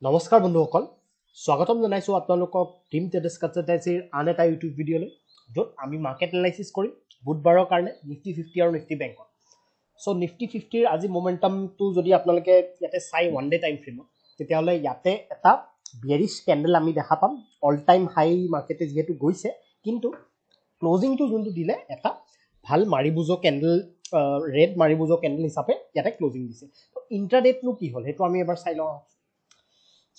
নমস্কাৰ বন্ধুসকল স্বাগতম জনাইছো আপোনালোকক টিম ট্ৰেডাৰ্ছ কনসালটেন্সিৰ আন এটা ইউটিউব ভিডিঅ'লৈ য'ত আমি মাৰ্কেট এনালাইচিছ কৰিম বুধবাৰৰ কাৰণে নিফটি 50 আৰু নিফটি বেংকত সো নিফটি 50ৰ আজি মোমেন্টামটো যদি আপোনালোকে ইয়াতে চাই ওয়ান ডে টাইম ফ্ৰেমত তেতিয়াহ'লে ইয়াতে এটা বিয়াৰিছ ক্যান্ডেল আমি দেখা পাম অল টাইম হাই মাৰ্কেটে যেহেতু গৈছে কিন্তু ক্লোজিংটো যোনটো দিলে এটা ভাল মাৰিবুজো ক্যান্ডেল ৰেড মাৰিবুজো ক্যান্ডেল হিচাপে ইয়াতে ক্লোজিং দিছে তো ইন্ট্ৰাডেটো কি হ'ল হেতু আমি এবাৰ চাই লওঁ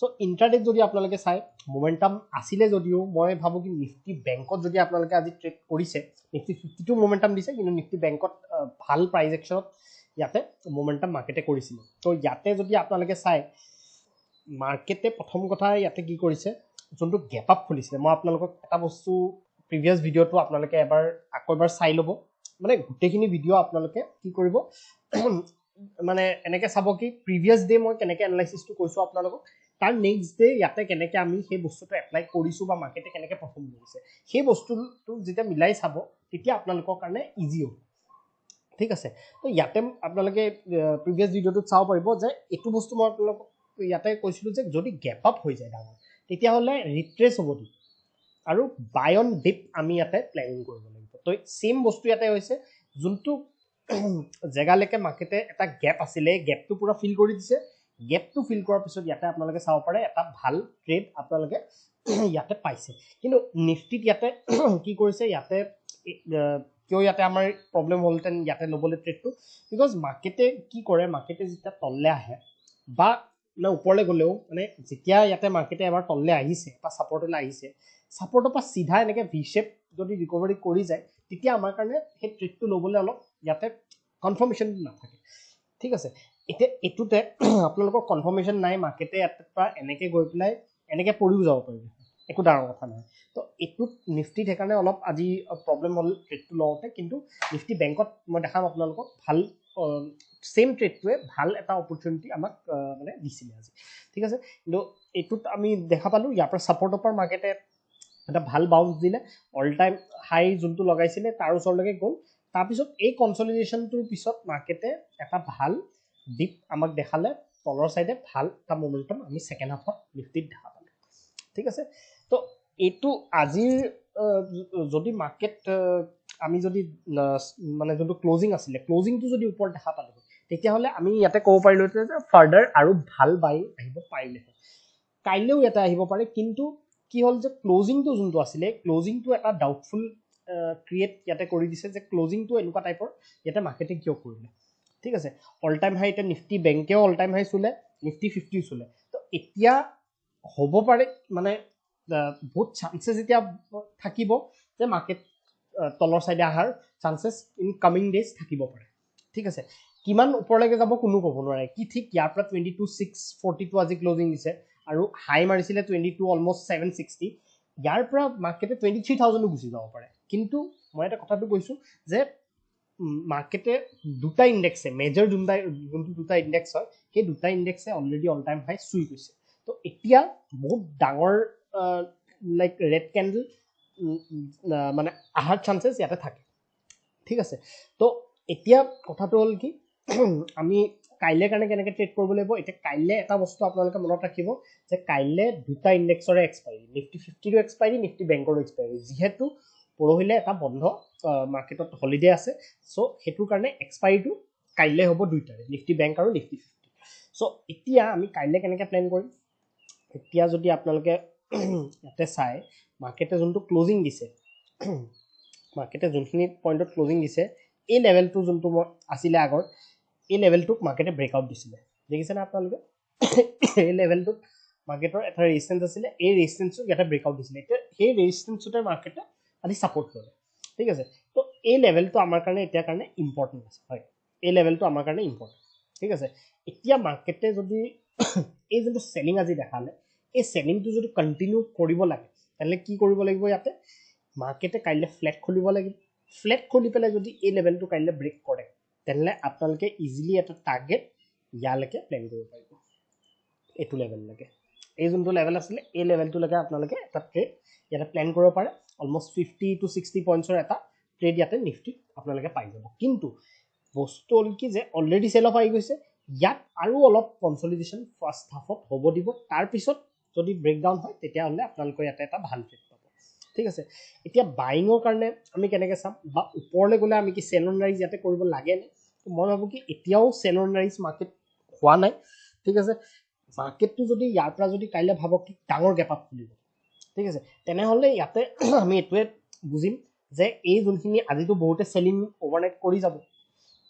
সো ইন্ট্ৰাডেট যদি আপোনালোকে চাই মোমেন্টাম আছিলে যদিও মই ভাবো কি নিফটি বেংকত যদি আপোনালোকে আজি ট্ৰেড কৰিছে নিফটি 52 মোমেন্টাম দিছে কিন্তু নিফটি বেংকত ভাল প্ৰাইস একচনত ইয়াতে মোমেন্টাম মাৰ্কেটে কৰিছিল তো ইয়াতে যদি আপোনালোকে চাই মাৰ্কেটে প্ৰথম কথা ইয়াতে কি কৰিছে যোনটো গ্যাপ আপ খুলিছে মই আপোনালোকক এটা বস্তু প্ৰিভিয়াস ভিডিওটো আপোনালোকে এবাৰ আকৌ এবাৰ চাই ল'ব মানে গুটেখিনি ভিডিও আপোনালোকে কি কৰিব মানে এনেকে চাব কি প্ৰিভিয়াস ডে মই কেনেকে এনালাইসিসটো কৰিছো আপোনালোকক তাৰ নেক্সট ডে ইয়াতে কেনেকে আমি সেই বস্তুটো এপ্লাই কৰিছো বা মাৰ্কেটে কেনেকে পাৰফৰ্ম কৰিছে সেই বস্তুটো যেতিয়া মিলাই চাব তেতিয়া আপোনালোকৰ কাৰণে ইজি হ'ব ঠিক আছে তো ইয়াতে আপোনালোকে প্ৰিভিয়াস ভিডিওটো চাব পাৰিব যে এটো বস্তু মই আপোনালোকক ইয়াতে কৈছিলো যে যদি গ্যাপ আপ হৈ যায় ডাঙৰ তেতিয়া হলে ৰিট্ৰেস হ'ব দি আৰু বাই অন ডিপ আমি ইয়াতে প্ল্যানিং কৰিব লাগিব তো সেম বস্তু ইয়াতে হৈছে যোনটো জেগালৈকে মাৰ্কেটে এটা গ্যাপ আছিলে গ্যাপটো পুৰা ফিল কৰি দিছে গ্যাপটো ফিল কৰাৰ পিছত ইয়াতে আপোনালোকে চাব পাৰে এটা ভাল ট্ৰেড আপোনালোকে ইয়াতে পাইছে কিন্তু নিফটিত ইয়াতে কি কৰিছে ইয়াতে কিয় ইয়াতে আমাৰ প্ৰবলেম হ'লতেন ইয়াতে ল'বলৈ ট্ৰেডটো বিকজ মাৰ্কেটে কি কৰে মাৰ্কেটে যেতিয়া তললে আহে বা না ওপৰলে গলেও মানে যেতিয়া ইয়াতে মাৰ্কেটে এবাৰ তললে আহিছে বা সাপোৰ্টলৈ আহিছে সাপোৰ্টৰ পৰা সিধা এনেকে ভি শেপ যদি ৰিকভাৰি কৰি যায় তেতিয়া আমাৰ কাৰণে সেই ট্ৰেডটো ল'বলৈ অলপ ইয়াতে কনফাৰ্মেশন নাথাকে ঠিক আছে এটা এটুতে আপোনালোকৰ কনফাৰ্মেশন নাই মাৰ্কেটে এটা এনেকে গৈ পেলাই এনেকে পৰিও যাব পাৰিব একো ডাঙৰ কথা নহয় তো এটুত নিফটি সেইকাৰণে অলপ আজি প্ৰবলেম হ'ল ট্ৰেডটো লওঁতে কিন্তু নিফটি বেংকত মই দেখাম আপোনালোকক ভাল সেম ট্ৰেডটোৱে ভাল এটা অপৰচুনিটি আমাক মানে দিছিলে আজি ঠিক আছে কিন্তু এটুত আমি দেখা পালো ইয়াৰ পৰা সাপোৰ্টৰ পৰা মাৰ্কেটে এটা ভাল বাউন্স দিলে অল টাইম হাই যোনটো লগাইছিলে তাৰ ওচৰলৈকে গ'ল তাৰ পিছত এই কনসলিডেশনটোৰ পিছত মাৰ্কেটে এটা ভাল ডিপ আমাক দেখালে তলৰ সাইডে ভাল এটা মোমেন্টাম আমি সেকেন্ড হাফত নিফটিত দেখা পালো ঠিক আছে তো এটো আজিৰ যদি মাৰ্কেট আমি যদি মানে যোনটো ক্লোজিং আছিলে ক্লোজিংটো যদি ওপৰ দেখা পালো তেতিয়া হলে আমি ইয়াতে ক'ব পাৰিলো যে ফাৰ্দাৰ আৰু ভাল বাই আহিব পাৰিলে কাইলেও এটা আহিব পাৰে কিন্তু কি হল যে ক্লোজিংটো যোনটো আছিলে ক্লোজিংটো এটা ডাউটফুল ক্ৰিয়েট ইয়াতে কৰি দিছে যে ক্লোজিংটো এনেকুৱা টাইপৰ ইয়াতে মাৰ্কেটিং কিয় কৰিলে ঠিক আছে অল টাইম হাই এটা নিফটি বেংকেও অল টাইম হাই চুলে নিফটি 50 চুলে তো এতিয়া হ'ব পাৰে মানে বহুত চান্সেস এতিয়া থাকিব যে মাৰ্কেট তলৰ সাইডে আহাৰ চান্সেস ইন কামিং ডেজ থাকিব পাৰে ঠিক আছে কিমান ওপৰলৈকে যাব কোনো ক'ব নোৱাৰে কি ঠিক ইয়াৰ পৰা 22642 আজি ক্লোজিং দিছে আৰু হাই মাৰিছিলে 22 অলমোস্ট 760 ইয়াৰ পৰা মাৰ্কেটে 23000 গুচি যাব পাৰে কিন্তু মই এটা কথাটো কৈছো যে মাৰ্কেটে দুটা ইনডেক্সে মেজৰ যোনটো দুটা ইনডেক্স হয় সেই দুটা ইনডেক্সে অলৰেডি অল টাইম হাই চুই গৈছে তো এতিয়া বহুত ডাঙৰ লাইক ৰেড ক্যান্ডেল মানে আহাৰ চান্সেস ইয়াতে থাকে ঠিক আছে তো এতিয়া কথাটো হ'ল কি আমি কাইলে কাৰণে কেনেকে ট্ৰেড কৰিব লাগিব এটা কাইলে এটা বস্তু আপোনালোকে মনত ৰাখিব যে কাইলে দুটা ইনডেক্সৰে এক্সপাইৰি নিফটি 50 ৰ এক্সপাইৰি নিফটি বেংকৰ এক্সপাইৰি যেহেতু পৰহিলে এটা বন্ধ মাৰ্কেটত হলিডে আছে সো হেতুৰ কাৰণে এক্সপাইৰিটো কাইলে হ'ব দুইটাৰে নিফটি বেংক আৰু নিফটি 50 সো এতিয়া আমি কাইলে কেনেকে প্ল্যান কৰিম এতিয়া যদি আপোনালোকে ইয়াতে চাই মাৰ্কেটে যোনটো ক্লোজিং দিছে মাৰ্কেটে যোনখিনি পইণ্টত ক্লোজিং দিছে এই লেভেলটো যোনটো আছিলে আগৰ এই লেভেলটোক মাৰ্কেটে ব্ৰেকআউট দিছিলে দেখিছে না আপোনালোকে এই লেভেলটোক মাৰ্কেটৰ এটা ৰেজিস্ট্যান্স আছিলে এই ৰেজিস্ট্যান্সটো ইয়াতে ব্ৰেকআউট দিছিলে এতিয়া সেই ৰেজিস্ট্যান্সতে মাৰ্কেটে আজি সাপোৰ্ট কৰে ঠিক আছে তো এই লেভেলটো আমাৰ কাৰণে এতিয়া কাৰণে ইম্পৰ্টেন্ট আছে হয় এই লেভেলটো আমাৰ কাৰণে ইম্পৰ্টেন্ট ঠিক আছে এতিয়া মাৰ্কেটে যদি এই যোনটো সেলিং আজি দেখালে এই সেলিংটো যদি কন্টিনিউ কৰিব লাগে তাহলে কি কৰিব লাগিব ইয়াতে মাৰ্কেটে কাইলে ফ্ল্যাট খুলিব লাগিব ফ্ল্যাট খুলি পেলাই যদি এই লেভেলটো কাইলে ব্ৰেক কৰে তেনলে আপোনালোকে ইজিলি এটা টাৰ্গেট ইয়ালৈকে প্ল্যান কৰিব পাৰিব এটো লেভেল লাগে এই যোনটো লেভেল আছিলে এই লেভেলটো লাগে আপোনালোকে এটা ট্ৰেড ইয়াতে প্ল্যান কৰিব পাৰে অলমোস্ট 50 to 60 পইণ্টছৰ এটা ট্ৰেড ইয়াতে নিফটি আপোনালোকে পাই যাব কিন্তু বস্তু হ'ল কি যে অলৰেডি সেল অফ আহি গৈছে ইয়াত আৰু অলপ কনসলিডেশন ফাৰ্স্ট হাফত হ'ব দিব তাৰ পিছত যদি ব্ৰেকডাউন হয় তেতিয়া হলে আপোনালোকে ইয়াতে এটা ভাল ট্ৰেড পাব ঠিক আছে এতিয়া বাইঙৰ কাৰণে আমি কেনেকৈ চাম বা ওপৰলৈ গ'লে আমি কি সেল অন ৰাইজ ইয়াতে কৰিব লাগে নে মই ভাবো কি এতিয়াও সেল অন ৰাইজ মাৰ্কেট হোৱা নাই ঠিক আছে মাৰ্কেটটো যদি ইয়াৰ পৰা যদি কাইলে ভাবক কি ডাঙৰ গ্যাপ আপ খুলিব ঠিক আছে তেনেহলে ইয়াতে আমি এটোৱে বুজিম যে এই যোনখিনি আজিতো বহুতে সেলিং ওভাৰনাইট কৰি যাব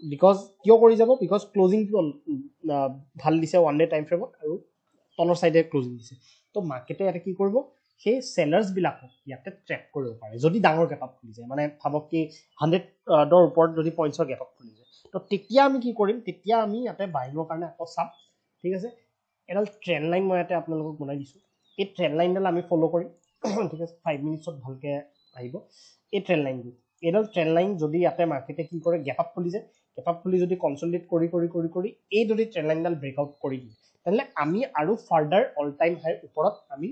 বিকজ কিয় কৰি যাব বিকজ ক্লোজিং ভাল দিছে ওয়ান ডে টাইম ফ্ৰেমত আৰু তলৰ সাইডে ক্লোজিং দিছে তো মাৰ্কেটে ইয়াতে কি কৰিব সেই সেলাৰ্স বিলাকক ইয়াতে ট্ৰেপ কৰিব পাৰে যদি ডাঙৰ গ্যাপ আপ খুলি যায় মানে ভাবক কি 100 ডৰ ওপৰত যদি পইণ্টছৰ গ্যাপ আপ খুলি যায় তো তেতিয়া আমি কি কৰিম তেতিয়া আমি ইয়াতে বাইঙৰ কাৰণে আকৌ চাম ঠিক আছে এডাল ট্ৰেন্ড লাইন মই ইয়াতে আপোনালোকক বনাই দিছো এই ট্ৰেন্ড লাইনডাল আমি ফলো কৰিম ঠিক আছে 5 মিনিটছত ভালকে আহিব এই ট্ৰেন্ড লাইনটো এডাল ট্ৰেন্ড লাইন যদি ইয়াতে মাৰ্কেটে কি কৰে গ্যাপ আপ খুলি যায় গ্যাপ আপ খুলি যদি কনসলিডেট কৰি এই যদি ট্ৰেন্ড লাইনডাল ব্ৰেকআউট কৰি দিয়ে তেনে আমি আৰু ফাৰ্দাৰ অল টাইম হাই ওপৰত আমি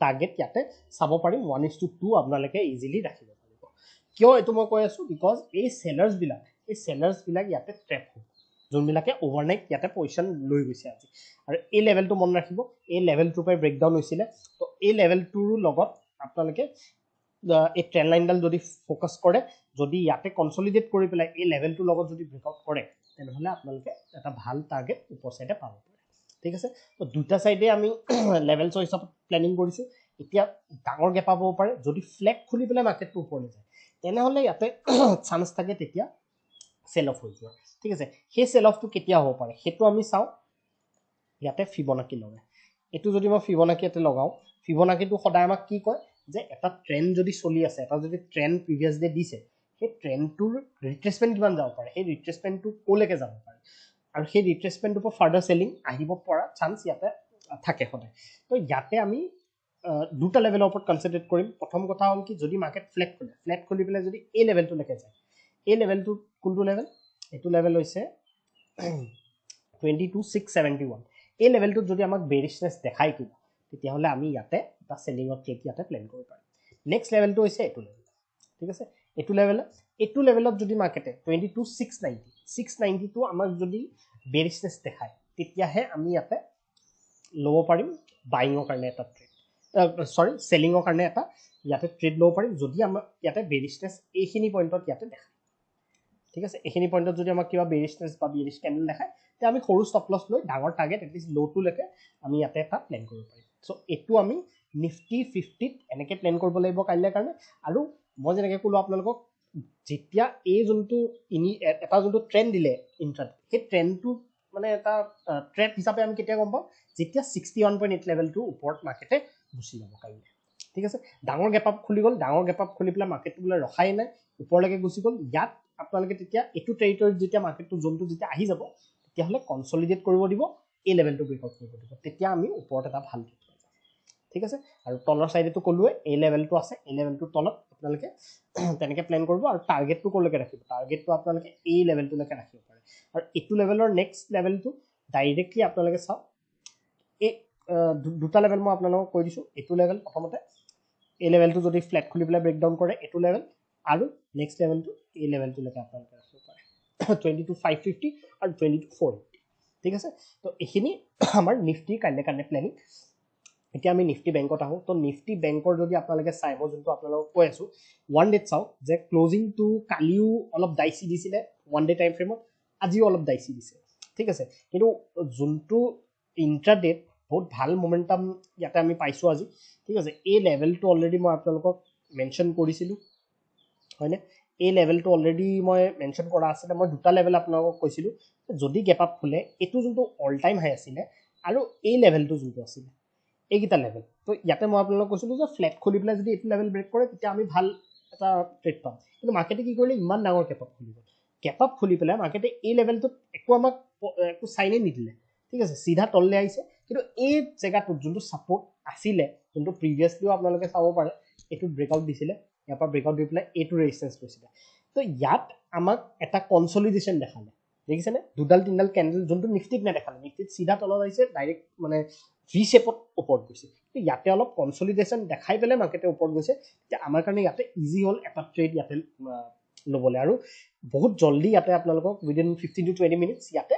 টাৰ্গেট ইয়াতে চাব পাৰিম 1:2 আপোনালোকে ইজিলি ৰাখিব পাৰিব কিয় এটো মই কৈ আছো বিকজ এই সেলাৰ্স বিলাক ইয়াতে ট্ৰেপ হ'ব যোনবিলাকে ওভাৰনাইট ইয়াতে পজিশন লৈ গৈছে আজি আৰু এই লেভেলটো মন ৰাখিব এই লেভেলটোৰ পৰা ব্ৰেকডাউন হৈছিলে তো এই লেভেলটোৰ লগত আপোনালোকে এই ট্ৰেন্ড লাইনডাল যদি ফোকাস কৰে যদি ইয়াতে কনসলিডেট কৰি পেলাই এই লেভেলটোৰ লগত যদি ব্ৰেকআউট কৰে তেনেহলে আপোনালোকে এটা ভাল টাৰ্গেট ওপৰ সাইডে পাব ঠিক আছে তো দুটা সাইডে আমি লেভেলছ হিচাপত প্ল্যানিং কৰিছো এতিয়া ডাঙৰ গ্যাপ পাব পাৰে যদি ফ্লেগ খুলি পেলাই মাৰ্কেটটো ওপৰলৈ যায় তেনেহলে ইয়াতে চান্স থাকে তেতিয়া সেল অফ হৈ যোৱা ঠিক আছে সেই সেল অফটো কেতিয়া হ'ব পাৰে হেতু আমি চাও ইয়াতে ফিবোনাকি লগাই এটো যদি মই ফিবোনাকি ইয়াতে লগাও ফিবোনাকিটো সদায় আমাক কি কয় যে এটা ট্ৰেন্ড যদি চলি আছে এটা যদি ট্ৰেন্ড প্ৰিভিয়াস ডে দিছে সেই ট্ৰেন্ডটোৰ ৰিট্ৰেসমেন্ট কিমান যাব পাৰে সেই ৰিট্ৰেসমেন্টটো কোলৈকে যাব পাৰে আৰু সেই ৰিট্ৰেসমেন্টৰ পৰা ফাৰ্দাৰ সেলিং আহিব পৰা চান্স ইয়াতে থাকে সদায় তো ইয়াতে আমি দুটা লেভেলৰ ওপৰত কনসেন্ট্ৰেট কৰিম প্ৰথম কথা হ'ল কি যদি মাৰ্কেট ফ্লেট খুলি পেলাই যদি এই লেভেলটো লৈকে যায় এই লেভেলটো কোনটো লেভেল এটো লেভেল হৈছে 22671 এই লেভেলটো যদি আমাক বেৰিশনেস দেখাই কিবা তেতিয়া হলে আমি ইয়াতে এটা সেলিংৰ ট্ৰেড ইয়াতে প্ল্যান কৰিব পাৰিম নেক্সট লেভেলটো হৈছে এটো লেভেল ঠিক আছে এটো লেভেলত যদি মাৰ্কেটে 22690 টো আমাক যদি বেৰিশনেস দেখায় তেতিয়াহে আমি ইয়াতে লব পাৰিম বাইঙৰ কাৰণে এটা ট্ৰেড সৰি সেলিংৰ কাৰণে এটা ইয়াতে ট্ৰেড লব পাৰিম যদি আমাক ইয়াতে বেৰিশনেস এইখিনি পইণ্টত ইয়াতে দেখায় ঠিক আছে এইখিনি পইণ্টত যদি আমাক কিবা বেৰিশনেস বা বেৰিশ ক্যান্ডেল দেখায় তে আমি সৰু স্টপ লস লৈ ডাঙৰ টাৰ্গেট এটলিস্ট লো টু লৈকে আমি ইয়াতে এটা প্ল্যান কৰিব পাৰিম সো এটো আমি নিফটি 50 ত এনেকে প্ল্যান কৰিব লাগিব কাইলৈ কাৰণে আৰু মই যেনেকৈ ক'লো আপোনালোকক যেতিয়া এই যোনটো এটা যোনটো ট্ৰেন্ড দিলে ইন্ট্ৰাডে সেই ট্ৰেন্ডটো মানে এটা ট্ৰেড হিচাপে আমি কেতিয়া গম পাম যেতিয়া 61.8 লেভেলটো ওপৰত মাৰ্কেটে গুচি যাব কাইলৈ ঠিক আছে ডাঙৰ গ্যাপ আপ খুলি গল ডাঙৰ গ্যাপ আপ খুলি পেলাই মাৰ্কেটটো বুলে ৰখাই নাই ওপৰলৈকে গুচি গল ইয়াত আপোনালোকে তেতিয়া এটো টেৰিটৰি যেতিয়া মাৰ্কেটটো জোনটো যেতিয়া আহি যাব তেতিয়া হলে কনসলিডেট কৰিব দিব এই লেভেলটো ব্ৰেকআউট কৰিব দিব তেতিয়া আমি ওপৰত এটা ভাল ট্ৰেড পাই যাম ঠিক আছে আৰু তলৰ সাইডেটো কলুৱে এই লেভেলটো আছে এই লেভেলটো তলত আপোনালোকে তেনেকে প্ল্যান কৰিব আৰু টাৰ্গেটটো কলৈকে ৰাখিব টাৰ্গেটটো আপোনালোকে এই লেভেলটো লৈকে ৰাখিব পাৰে আৰু এটো লেভেলৰ নেক্সট লেভেলটো ডাইৰেক্টলি আপোনালোকে চাও এই দুটা লেভেল মই আপোনালোকক কৈ দিছো এটো লেভেল প্ৰথমতে এই লেভেলটো যদি ফ্ল্যাট খুলি পেলাই ব্ৰেকডাউন কৰে এটো লেভেল আৰু নেক্সট লেভেলটো এই লেভেলটো লৈকে আপোনালোকে ৰাখিব পাৰে 22550 আৰু 22480 ঠিক আছে তো এখিনি আমাৰ নিফটি কাৰণে প্ল্যানিং এতিয়া আমি নিফটি বেংকত আহো তো নিফটি বেংকৰ যদি আপোনালোকে চাই মই যোনটো আপোনালোকক কৈ আছো ওয়ান ডে চাও যে ক্লোজিং টু কালিও অলপ ডাইসি দিছিলে ওয়ান ডে টাইম ফ্ৰেমত আজিও অলপ ডাইসি দিছে ঠিক আছে কিন্তু যোনটো ইন্ট্ৰাডে বহুত ভাল মোমেন্টাম ইয়াতে আমি পাইছো আজি ঠিক আছে এই লেভেলটো অলৰেডি মই আপোনালোকক মেনশন কৰিছিলো হয়নে এই লেভেলটো অলৰেডি মই মেনশন কৰা আছে মই দুটা লেভেল আপোনালোকক কৈছিলো যদি গ্যাপ আপ খুলে এটো যোনটো অল টাইম হাই আছিল আৰু এই লেভেলটো যোনটো আছিল এইগিটা লেভেল তো ইয়াতে মই আপোনালোকক কৈছিলো যে ফ্ল্যাট খুলি পেলাই যদি এটো লেভেল ব্ৰেক কৰে তেতিয়া আমি ভাল এটা ট্ৰেড পাম কিন্তু মাৰ্কেটে কি কৰিলে ইমান ডাঙৰ গ্যাপ আপ খুলি গল গ্যাপ আপ খুলি পেলাই মাৰ্কেটে এই লেভেলটো একো আমাক একো সাইনে নিদিলে ঠিক আছে সিধা তললে আহিছে কিন্তু এই জায়গাটো যোনটো সাপোৰ্ট আছিল যোনটো প্ৰিভিয়াসলিও আপোনালোকে চাব পাৰে এটো ব্ৰেকআউট দিছিলে ইয়াৰ পৰা ব্ৰেকআউট দি পেলাই এটো ৰেজিস্ট্যান্স লৈছিলে তো ইয়াত আমাক এটা কনসলিডেশন দেখালে দেখিছেনে দুডাল তিনডাল ক্যান্ডেল যোনটো নিফটিত নেদেখালে নিফটিত সিধা তলত আহিছে ডাইৰেক্ট মানে ভি শেপত ওপৰত গৈছে ইয়াতে অলপ কনসলিডেশন দেখাই পেলাই মাৰ্কেটে ওপৰত গৈছে যে আমাৰ কাৰণে ইয়াতে ইজি হল এটা ট্ৰেড ইয়াতে লবলে আৰু বহুত জলদি ইয়াতে আপোনালোকক উইদিন 15 to 20 মিনিটস ইয়াতে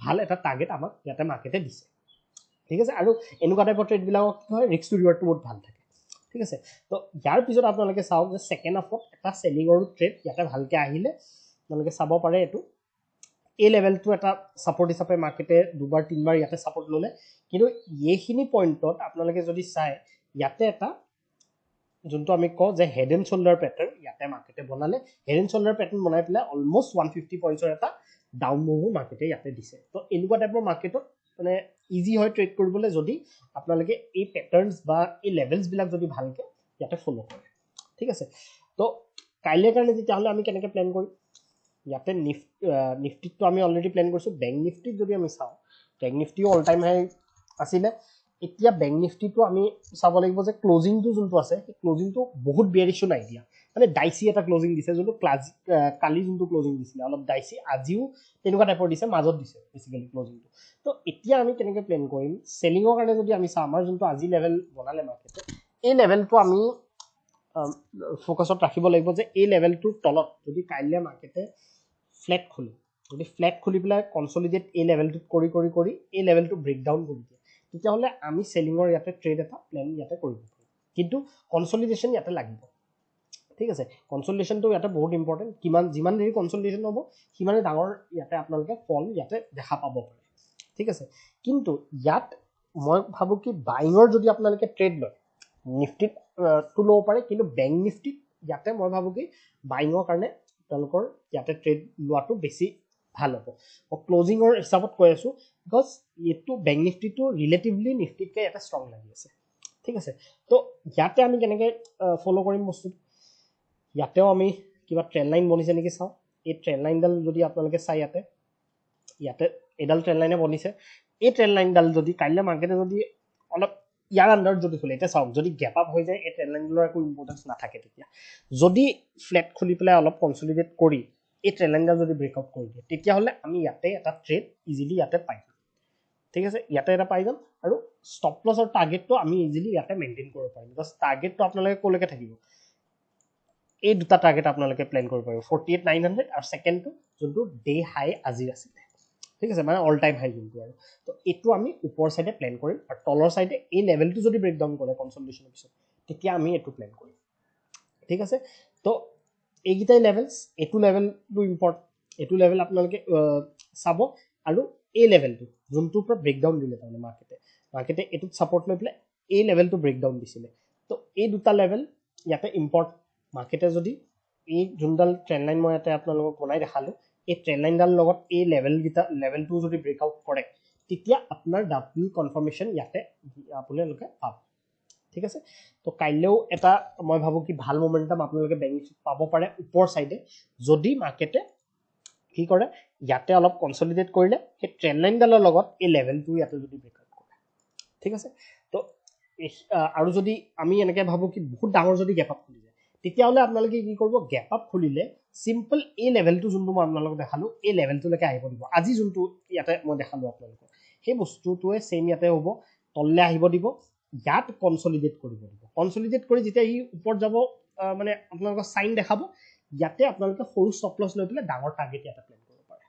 ভাল এটা টাৰ্গেট আমাক ইয়াতে মাৰ্কেটে দিছে ঠিক আছে আৰু এনেকুৱা টাইপৰ ট্ৰেডবিলাকক কি হয় ৰিস্ক টু ৰিৱাৰ্ডটো বহুত ভাল থাকে ঠিক আছে তো ইয়াৰ পিছত আপোনালোকে চাওক যে ছেকেণ্ড হাফত এটা চেলিঙৰ ট্ৰেড ইয়াতে ভালকৈ আহিলে আপোনালোকে চাব পাৰে এইটো এই লেভেলটো এটা ছাপৰ্ট হিচাপে মাৰ্কেটে দুবাৰ তিনিবাৰ ইয়াতে ছাপৰ্ট ল'লে কিন্তু এইখিনি পইণ্টত আপোনালোকে যদি চাই ইয়াতে এটা যোনটো আমি কওঁ যে হেড এণ্ড শ্বল্ডাৰ পেটাৰ্ণ ইয়াতে মাৰ্কেটে বনালে হেড এণ্ড শ্বল্ডাৰ পেটাৰ্ণ বনাই পেলাই অলমষ্ট 150 পইণ্টছৰ এটা ডাউন মুভো মাৰ্কেটে ইয়াতে দিছে তো এনেকুৱা টাইপৰ মাৰ্কেটত মানে ইজি হয় ট্ৰেড কৰিবলৈ যদি আপোনালোকে এই পেটাৰ্নছ বা এই লেভেলছবিলাক যদি ভালকৈ ইয়াতে ফ'ল' কৰে ঠিক আছে তো কাইলৈৰ কাৰণে তেতিয়াহ'লে আমি কেনেকৈ প্লেন কৰিম ইয়াতে নিফটিটো আমি অলৰেডি প্লেন কৰিছোঁ বেংক নিফটিত যদি আমি চাওঁ বেংক নিফটিও অল টাইম হাই আছিলে এতিয়া বেংক নিফটিটো আমি চাব লাগিব যে ক্লজিংটো যোনটো আছে সেই ক্লজিংটো বহুত বেয়াৰিছো নাই দিয়া মানে ডাইচি এটা ক্লজিং দিছে যোনটো কালি যোনটো ক্লজিং দিছিলে অলপ ডাইচি আজিও তেনেকুৱা টাইপৰ দিছে মাজত দিছে বেচিকেলি ক্লজিংটো তো এতিয়া আমি কেনেকৈ প্লেন কৰিম চেলিঙৰ কাৰণে যদি আমি চাওঁ আমাৰ যোনটো আজি লেভেল বনালে মাৰ্কেটে এই লেভেলটো আমি ফ'কাছত ৰাখিব লাগিব যে এই লেভেলটোৰ তলত যদি কাইলৈ মাৰ্কেটে ফ্লেট খোলে যদি ফ্লেট খুলি পেলাই কনচলিডেট এই লেভেলটোত কৰি এই লেভেলটো ব্ৰেকডাউন কৰি দিয়ে তেতিয়াহ'লে আমি চেলিঙৰ ইয়াতে ট্ৰেড এটা প্লেন ইয়াতে কৰিব পাৰিম কিন্তু কনচলিডেশ্যন ইয়াতে লাগিব ঠিক আছে কনচলিডেশ্যনটো ইয়াতে বহুত ইম্পৰ্টেণ্ট যিমান দেৰি কনচলিডেশ্যন হ'ব সিমানে ডাঙৰ ইয়াতে আপোনালোকে ফল ইয়াতে দেখা পাব পাৰে ঠিক আছে কিন্তু ইয়াত মই ভাবোঁ কি বাইঙৰ যদি আপোনালোকে ট্ৰেড লয় নিফটিত টো ল'ব পাৰে কিন্তু বেংক নিফটিত ইয়াতে মই ভাবোঁ কি বাইঙৰ কাৰণে তেওঁলোকৰ ইয়াতে ট্ৰেড লোৱাটো বেছি ভাল হ'ব মই ক্লজিঙৰ হিচাপত কৈ আছোঁ বিকজ এইটো বেংক নিফটিটো ৰিলেটিভলি নিফটিতকৈ এটা ষ্ট্ৰং লাগি আছে ঠিক আছে তো ইয়াতে আমি কেনেকৈ ফ'ল' কৰিম বস্তুটো ইয়াতেও আমি কিবা ট্ৰেণ্ড লাইন বনিছে নেকি চাওঁ এই ট্ৰেণ্ড লাইনডাল যদি আপোনালোকে চাই ইয়াতে এইডাল ট্ৰেণ্ড লাইনে বনিছে এই ট্ৰেণ্ড লাইনডাল যদি কাইলৈ মাৰ্কেটে যদি অলপ ইয়াৰ আণ্ডাৰত যদি খোলে এতিয়া চাওক যদি গেপ আপ হৈ যায় এই ট্ৰেণ্ড লাইনডালৰ একো ইম্পৰ্টেঞ্চ নাথাকে তেতিয়া যদি ফ্লেট খুলি পেলাই অলপ কনচলিডেট কৰি এই ট্ৰেণ্ড লাইনডাল যদি ব্ৰেকআউট কৰি দিয়ে তেতিয়াহ'লে আমি ইয়াতে এটা ট্ৰেড ইজিলি ইয়াতে পাই যাম ঠিক আছে ইয়াতে এটা পাই যাম আৰু ষ্টপ লছৰ টাৰ্গেটটো আমি ইজিলি ইয়াতে মেইনটেইন কৰিব পাৰিম বিকজ টাৰ্গেটটো আপোনালোকে ক'লৈকে থাকিব এই দুটা টাৰ্গেট আপোনালোকে প্লেন কৰিব পাৰিব 48,900 আৰু ছেকেণ্ডটো যোনটো ডে হাই আজি আছিলে ঠিক আছে মানে অল টাইম হাই যোনটো আৰু তো এইটো আমি ওপৰ চাইডে প্লেন কৰিম আৰু তলৰ চাইডে এই লেভেলটো যদি ব্ৰেকডাউন কৰে কনচলিডেশ্যনৰ পিছত তেতিয়া আমি এইটো প্লেন কৰিম ঠিক আছে তো এইকেইটাই লেভেলছ এইটো লেভেলটো এইটো লেভেল আপোনালোকে চাব আৰু এই লেভেলটো যোনটোৰ পৰা ব্ৰেকডাউন দিলে তাৰমানে মাৰ্কেটে এইটোত ছাপৰ্ট লৈ পেলাই এই লেভেলটো ব্ৰেকডাউন দিছিলে তো এই দুটা লেভেল ইয়াতে মাৰ্কেটে যদি এই যোনডাল ট্ৰেণ্ড লাইন মই ইয়াতে আপোনালোকক বনাই দেখালোঁ এই ট্ৰেণ্ড লাইনডাল লগত এই লেভেলটো যদি ব্ৰেকআউট কৰে তেতিয়া আপোনাৰ ডাব্লিউ কনফাৰ্মেশ্যন ইয়াতে আপোনালোকে পাব ঠিক আছে তো কাইলৈও এটা মই ভাবোঁ কি ভাল মোমেণ্টাম আপোনালোকে বেংক নিফটিত পাব পাৰে ওপৰ চাইডে যদি মাৰ্কেটে কি কৰে ইয়াতে অলপ কনচলিডেট কৰিলে সেই ট্ৰেণ্ড লাইনডালৰ লগত এই লেভেলটো ইয়াতে যদি ব্ৰেকআউট কৰে ঠিক আছে তো আৰু যদি আমি এনেকৈ ভাবোঁ কি বহুত ডাঙৰ যদি গেপ আপ খুলি যায় তেতিয়াহ'লে আপোনালোকে কি কৰিব গেপ আপ খুলিলে চিম্পল এই লেভেলটো যোনটো মই আপোনালোকক দেখালোঁ এই লেভেলটোলৈকে আহিব দিব আজি যোনটো ইয়াতে মই দেখালোঁ আপোনালোকক সেই বস্তুটোৱে ছেইম ইয়াতে হ'ব তললৈ আহিব দিব ইয়াত কনচলিডেট কৰিব দিব কনচলিডেট কৰি যেতিয়া ই ওপৰত যাব মানে আপোনালোকৰ চাইন দেখাব ইয়াতে আপোনালোকে সৰু ষ্টপ লছ লৈ পেলাই ডাঙৰ টাৰ্গেট ইয়াতে প্লেন কৰিব পাৰে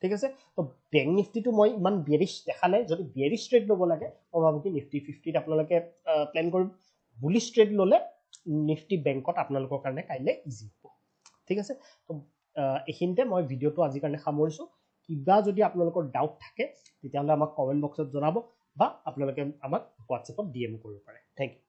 ঠিক আছে তো বেংক নিফটিটো মই ইমান বিয়াৰিছ দেখা নাই যদি বিয়াৰিছ ট্ৰেড ল'ব লাগে মই ভাবোঁ কি নিফটি 50ত আপোনালোকে প্লেন কৰিম বুলিছ ট্ৰেড ল'লে নিফটি বেংকত আপোনালোকৰ কাৰণে কাইলৈ ইজি হ'ব ঠিক আছে তো এইখিনিতে মই ভিডিঅ'টো আজিৰ কাৰণে সামৰিছোঁ কিবা যদি আপোনালোকৰ ডাউট থাকে তেতিয়াহ'লে আমাক কমেণ্ট বক্সত জনাব বা আপোনালোকে আমাক হোৱাটছএপত DM কৰিব পাৰে থেংক ইউ